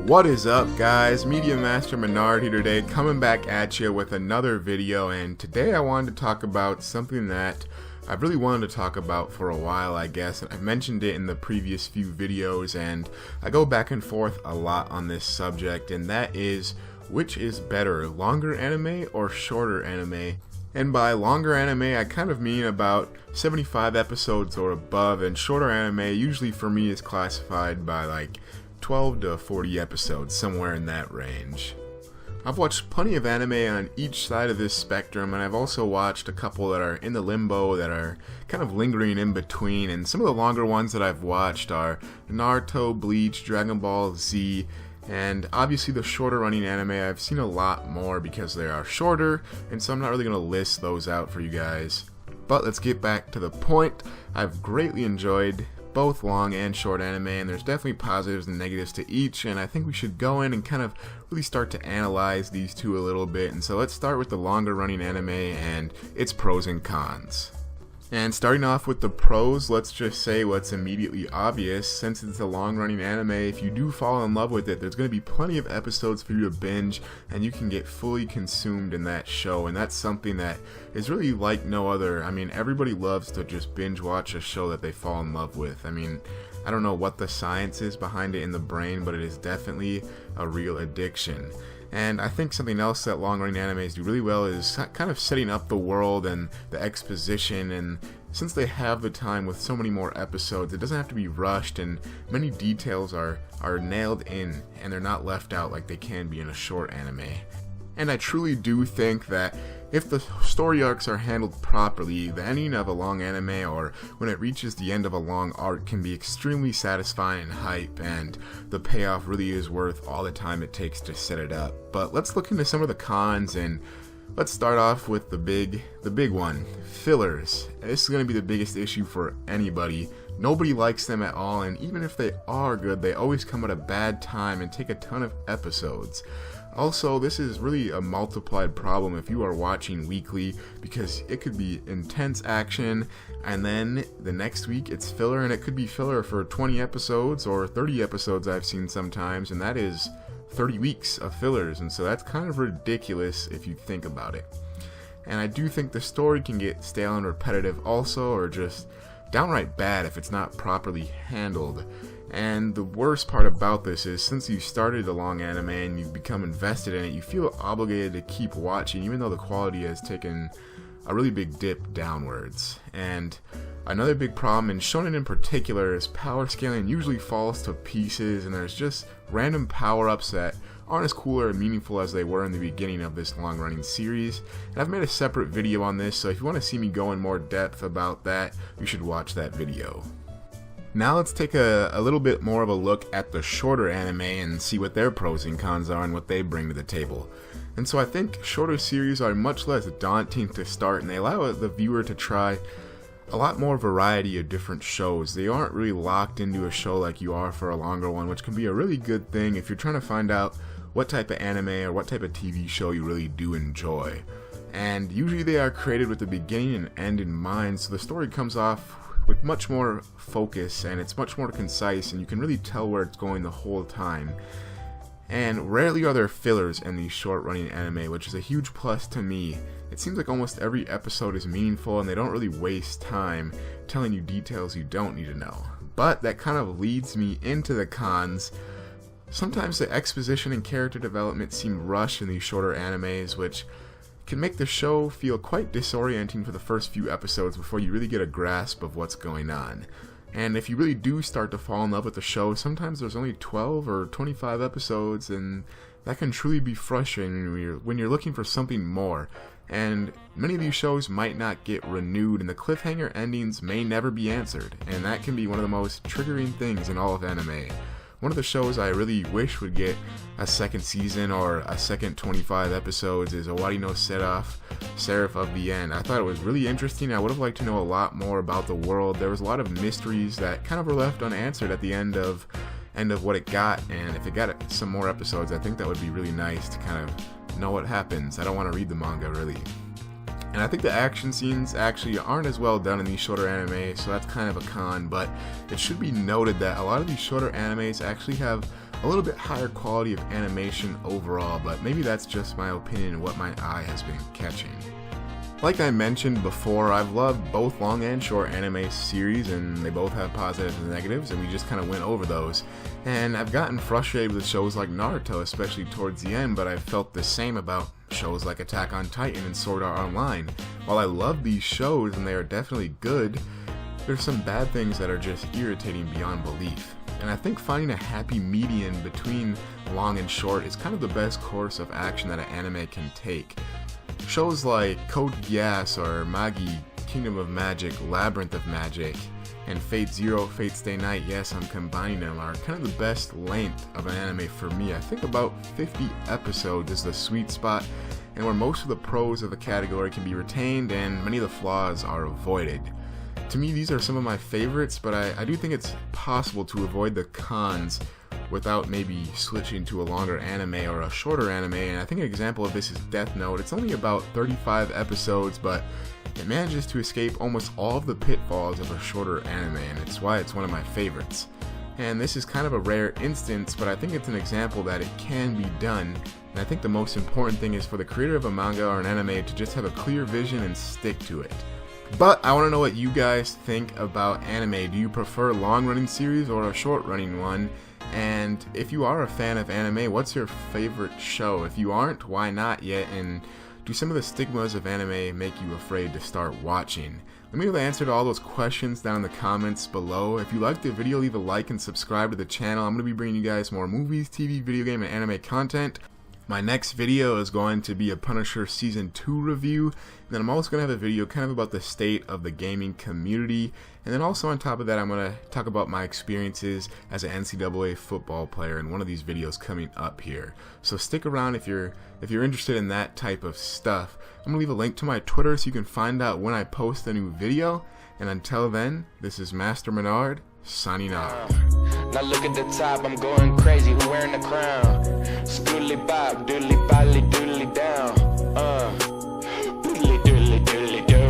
What is up, guys? Media Master Menard here today, coming back at you with another video, and today I wanted to talk about something that I've really wanted to talk about for a while, I guess. I've mentioned it in the previous few videos, and I go back and forth a lot on this subject, and that is, which is better, longer anime or shorter anime? And by longer anime, I kind of mean about 75 episodes or above, and shorter anime usually for me is classified by like 12 to 40 episodes, somewhere in that range. I've watched plenty of anime on each side of this spectrum, and I've also watched a couple that are in the limbo, that are kind of lingering in between, and some of the longer ones that I've watched are Naruto, Bleach, Dragon Ball Z, and obviously the shorter running anime I've seen a lot more because they are shorter, and so I'm not really going to list those out for you guys. But let's get back to the point. I've greatly enjoyed both long and short anime, and there's definitely positives and negatives to each, and I think we should go in and kind of really start to analyze these two a little bit. And so let's start with the longer running anime and its pros and cons. And starting off with the pros, let's just say what's immediately obvious. Since it's a long-running anime, if you do fall in love with it, there's going to be plenty of episodes for you to binge, and you can get fully consumed in that show, and that's something that is really like no other. I mean, everybody loves to just binge watch a show that they fall in love with. I mean, I don't know what the science is behind it in the brain, but it is definitely a real addiction. And I think something else that long-running animes do really well is kind of setting up the world and the exposition, and since they have the time with so many more episodes, it doesn't have to be rushed, and many details are nailed in, and they're not left out like they can be in a short anime. And I truly do think that if the story arcs are handled properly, the ending of a long anime, or when it reaches the end of a long arc, can be extremely satisfying and hype, and the payoff really is worth all the time it takes to set it up. But let's look into some of the cons, and let's start off with the big one, fillers. This is going to be the biggest issue for anybody. Nobody likes them at all, and even if they are good, they always come at a bad time and take a ton of episodes. Also, this is really a multiplied problem if you are watching weekly, because it could be intense action, and then the next week it's filler, and it could be filler for 20 episodes or 30 episodes I've seen sometimes, and that is 30 weeks of fillers, and so that's kind of ridiculous if you think about it. And I do think the story can get stale and repetitive also, or just downright bad if it's not properly handled. And the worst part about this is, since you started a long anime and you've become invested in it, you feel obligated to keep watching even though the quality has taken a really big dip downwards. And another big problem, in shonen in particular, is power scaling usually falls to pieces, and there's just random power-ups that aren't as cool or meaningful as they were in the beginning of this long-running series. And I've made a separate video on this, so if you want to see me go in more depth about that, you should watch that video. Now let's take a little bit more of a look at the shorter anime and see what their pros and cons are and what they bring to the table. And so I think shorter series are much less daunting to start, and they allow the viewer to try a lot more variety of different shows. They aren't really locked into a show like you are for a longer one, which can be a really good thing if you're trying to find out what type of anime or what type of TV show you really do enjoy. And usually they are created with the beginning and end in mind, so the story comes off with much more focus, and it's much more concise, and you can really tell where it's going the whole time. And rarely are there fillers in these short-running anime, which is a huge plus to me. It seems like almost every episode is meaningful, and they don't really waste time telling you details you don't need to know. But that kind of leads me into the cons. Sometimes the exposition and character development seem rushed in these shorter animes, which can make the show feel quite disorienting for the first few episodes before you really get a grasp of what's going on. And if you really do start to fall in love with the show, sometimes there's only 12 or 25 episodes, and that can truly be frustrating when you're looking for something more. And many of these shows might not get renewed, and the cliffhanger endings may never be answered, and that can be one of the most triggering things in all of anime. One of the shows I really wish would get a second season or a second 25 episodes is Owari no Seraph of the End. I thought it was really interesting. I would have liked to know a lot more about the world. There was a lot of mysteries that kind of were left unanswered at the end of what it got, and if it got some more episodes, I think that would be really nice to kind of know what happens. I don't want to read the manga really. And I think the action scenes actually aren't as well done in these shorter animes, so that's kind of a con, but it should be noted that a lot of these shorter animes actually have a little bit higher quality of animation overall, but maybe that's just my opinion and what my eye has been catching. Like I mentioned before, I've loved both long and short anime series, and they both have positives and negatives, and we just kind of went over those. And I've gotten frustrated with shows like Naruto, especially towards the end, but I've felt the same about shows like Attack on Titan and Sword Art Online. While I love these shows and they are definitely good, there's some bad things that are just irritating beyond belief. And I think finding a happy median between long and short is kind of the best course of action that an anime can take. Shows like Code Geass or Magi, Kingdom of Magic, Labyrinth of Magic, and Fate Zero, Fate Stay Night, yes, I'm combining them, are kind of the best length of an anime for me. I think about 50 episodes is the sweet spot, and where most of the pros of the category can be retained and many of the flaws are avoided. To me, these are some of my favorites, but I do think it's possible to avoid the cons without maybe switching to a longer anime or a shorter anime, and I think an example of this is Death Note. It's only about 35 episodes, but it manages to escape almost all of the pitfalls of a shorter anime, and it's why it's one of my favorites. And this is kind of a rare instance, but I think it's an example that it can be done, and I think the most important thing is for the creator of a manga or an anime to just have a clear vision and stick to it. But I want to know what you guys think about anime. Do you prefer a long-running series or a short-running one? And if you are a fan of anime, what's your favorite show? If you aren't, why not yet? And do some of the stigmas of anime make you afraid to start watching? Let me know the answer to all those questions down in the comments below. If you liked the video, leave a like and subscribe to the channel. I'm going to be bringing you guys more movies, TV, video game, and anime content. My next video is going to be a Punisher Season 2 review, and then I'm also going to have a video kind of about the state of the gaming community, and then also on top of that I'm going to talk about my experiences as an NCAA football player in one of these videos coming up here. So stick around if you're interested in that type of stuff. I'm going to leave a link to my Twitter so you can find out when I post a new video, and until then, this is Master Menard, signing off. Now look at the top, I'm going crazy, who wearing the crown? Scootly bop, doodly